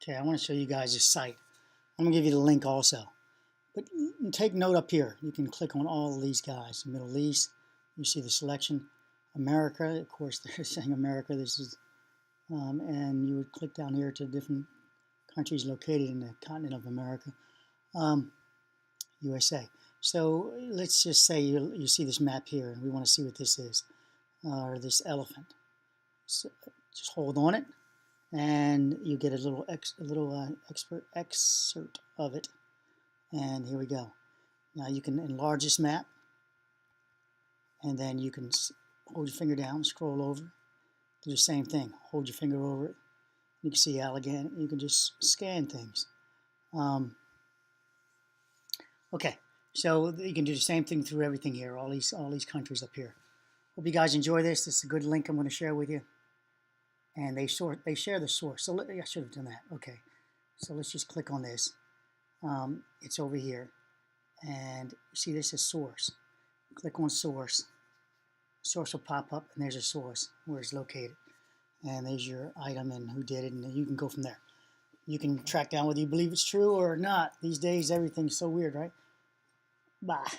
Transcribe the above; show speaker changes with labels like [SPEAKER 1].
[SPEAKER 1] Okay, I want to show you guys this site. I'm going to give you the link also. But take note up here. You can click on all of these guys. Middle East, you see the selection. America, of course, they're saying America. This is, and you would click down here to different countries located in the continent of America. USA. So let's just say you see this map here, and we want to see what this is, or this elephant. So just hold on it, and you get a little excerpt of it. And here we go. Now you can enlarge this map, and then you can hold your finger down, scroll over, do the same thing. Hold your finger over it. You can see alligator. You can just scan things. Okay, so you can do the same thing through everything here. All these countries up here. Hope you guys enjoy this. This is a good link I'm going to share with you. And they share the source. So I should have done that. Okay, so let's just click on this. It's over here, and you see this is source. Click on source. Source will pop up, and there's a source where it's located, and there's your item and who did it, and you can go from there. You can track down whether you believe it's true or not. These days, everything's so weird, right? Bye.